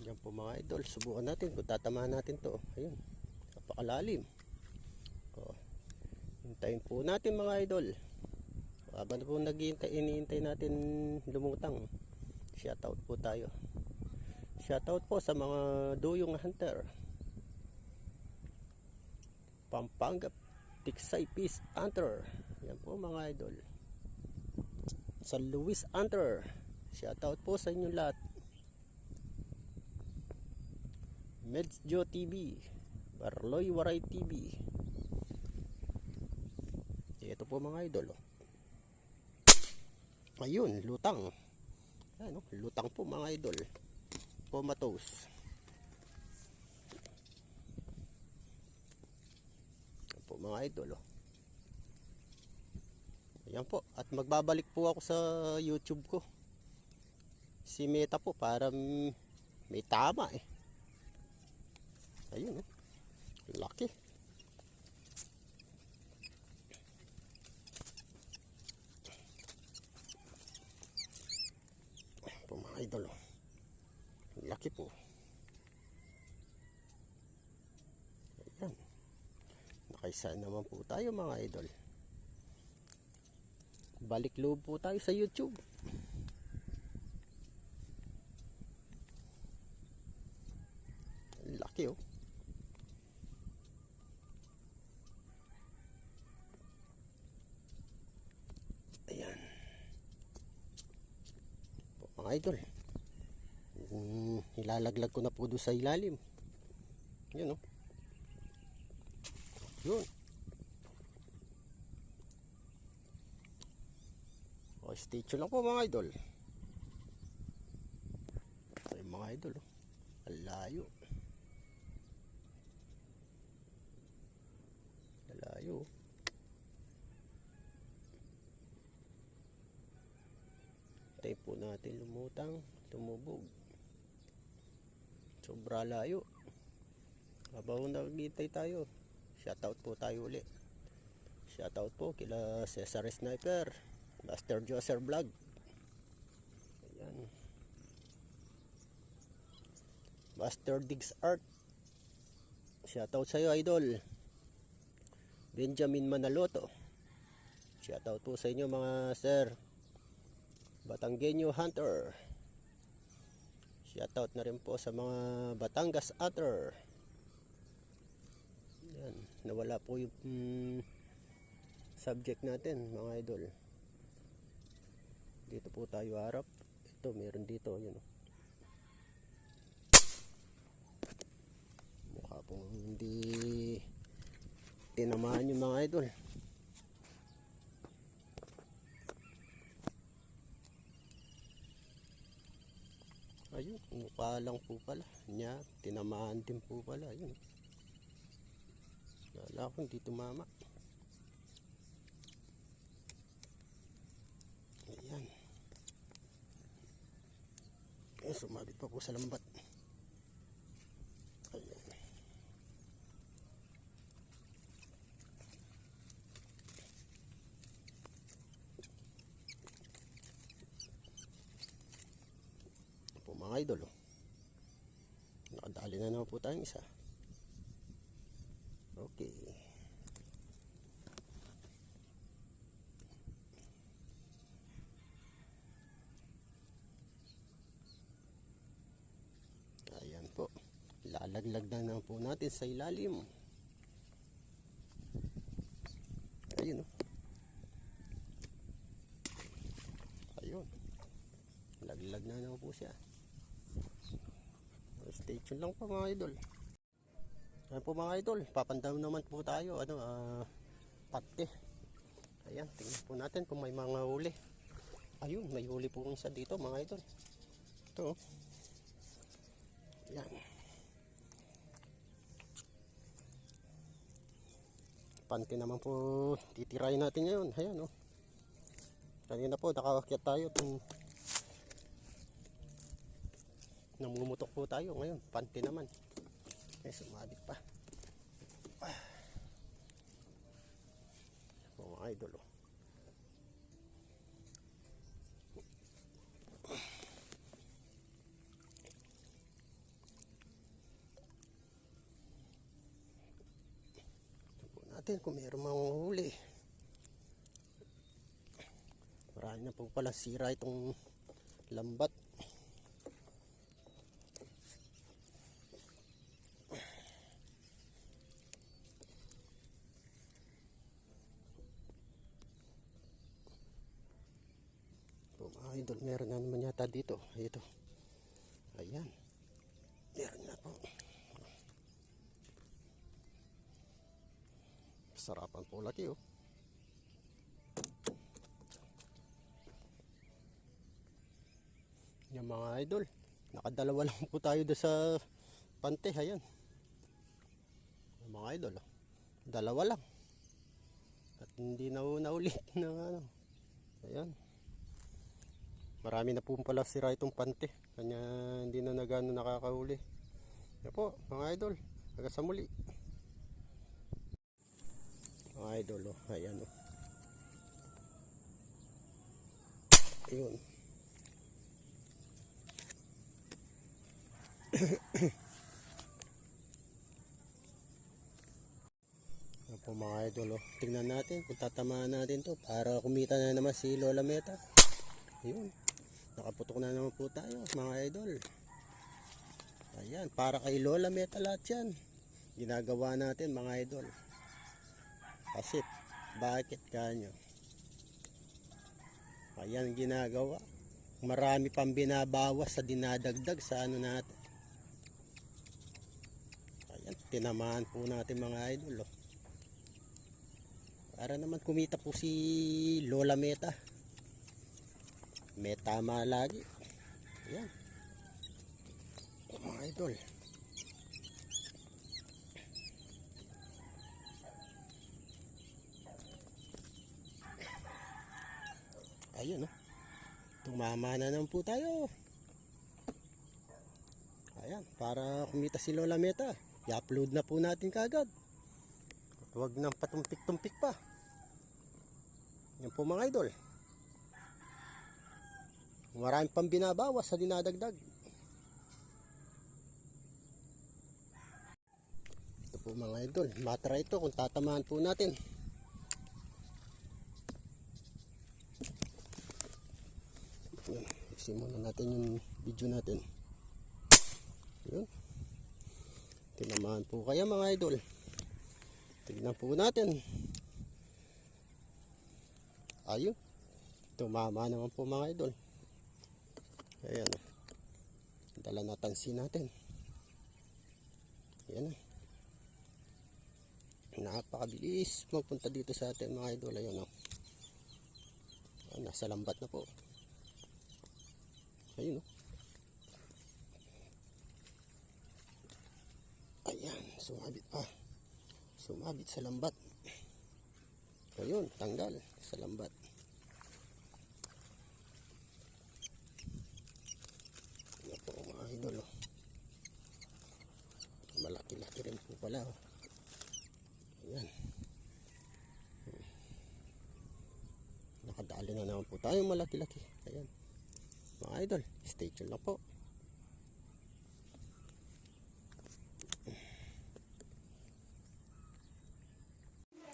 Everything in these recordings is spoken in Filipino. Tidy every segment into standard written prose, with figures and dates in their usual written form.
Yan po mga idol, subukan natin kung tatamaan natin to. Ayun, napakalalim. Hintayin po natin mga idol. Habang po iniintay natin lumutang, shoutout po tayo. Shoutout po sa mga duyong hunter. Pampanga Tiksay Peace Hunter. Yan po mga idol. Sa Luis Hunter, shoutout po sa inyong lahat. Medjo TV, Barloy Waray TV. Ito po mga idol. Ayun, lutang. Ano, lutang po mga idol. Comatose. Yan po mga idol. Ayan po. At magbabalik po ako sa YouTube ko. Si Meta po para may tama eh. Ayun, laki. Po mga idol, laki po. Ayan, nakaisa naman po tayo mga idol. Balik loob po tayo sa YouTube. Laki oh. Ayan po mga idol. Ilalaglag ko na po doon sa ilalim. Yun oh. Yun. O, stay tuned lang po mga idol. Ay mga idol oh. Ang layo. Ang layo. Tayo po natin lumutang, tumubog. Sobra layo. Habang naghihintay tayo, shoutout po tayo ulit. Shoutout po kila Cesar Sniper, Master Joser Vlog. Ayan. Master Digs Art. Shoutout sa iyo idol. Benjamin Manaloto. Shoutout po sa inyo mga sir. Batanggenyo Hunter. Shoutout na rin po sa mga Batangas Hunter. Yan, nawala po yung subject natin mga idol. Dito po tayo harap. Ito meron dito, yun. Mukha pong hindi tinamaan yung mga idol. Ayun, mukha lang po pala niya, tinamaan din po pala. Ayun, wala akong hindi tumama. Ayan. Ayan, sumabit pa po sa lambat. Ayan. Po mga idol oh. Nakadali na naman po tayong isa. Okay. Ayan po. Lalaglag na naman po natin sa ilalim. Ayun oh. Ayun. Laglag na naman po siya. Stay tuned lang po mga idol. Ayan po mga idol, papandam naman po tayo pati. Ayan, tingnan po natin kung may mga huli. Ayun, may huli po isa dito mga idol. Ito oh. Ayan. Panty naman po titirahin natin ngayon. Ayan oh. Kanina po nakakakyat tayo. Namumutok po tayo ngayon. Panty naman. Eh, sumabit pa. Mga idol oh. natin kung mayroong mga huli. Marami na po pala sira itong lambat. Po mga idol, meron na naman yata dito. Ito. Ayan. Meron na po. Sarapan po laki oh. Yung mga idol, nakadalawa lang po tayo doon sa pante. Ayan. Yung mga idol, oh. Dalawa lang. At hindi na ulit ng ano. Ayan. Marami na po pala sira itong pante. Kanya hindi na nagano nakakahuli. Yan po, mga idol. Hanggang sa muli. Mga idol, oh. Ayan, oh. Ayun. Yan po mga idol, oh. Tingnan natin kung tatamaan natin to para kumita na naman si Lola Meta. Ayun. Nakaputok na naman po tayo mga idol. Ayan, para kay Lola Meta lahat yan. Ginagawa natin mga idol. Kasi bakit kanyo? Ayan ginagawa. Marami pang binabawas sa dinadagdag sa ano natin. Ayan, tinamaan po natin mga idol. Oh. Para naman kumita po si Lola Meta. May tama lagi. Ayan. Mga idol. Ayun oh. Tumama na naman po tayo. Ayan. Para kumita si Lola Meta. I-upload na po natin kagad. Huwag nang patumpik-tumpik pa. Yan po mga idol. Marami pang binabawas sa dinadagdag. Ito po mga idol. Matry ito kung tatamaan po natin. Yan. Simulan natin yung video natin. Yun. Tinamaan po kaya mga idol. Tignan po natin. Ayun. Tumama naman po mga idol. Ayan. Dala na tansi natin. Ayan. Napakabilis magpunta dito sa atin mga idol. Ayan. Nasa lambat na po. Ayun. Ayan. Sumabit pa. Sumabit sa lambat. Ayun. Tanggal sa lambat. Idol, oh. Malaki-laki rin po pala oh. Ayan. Nakadali na naman po tayo malaki-laki. Ayan. Mga idol, stay tuned lang po.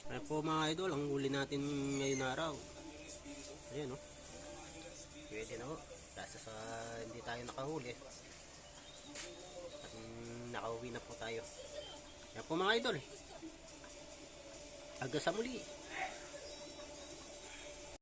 Ayan po mga idol, ang huli natin ngayon araw. Ayan oh. Pwede na oh. Kasi sa hindi tayo nakahuli. Nakauwi na po tayo. Yan po mga idol. Hanggang sa muli.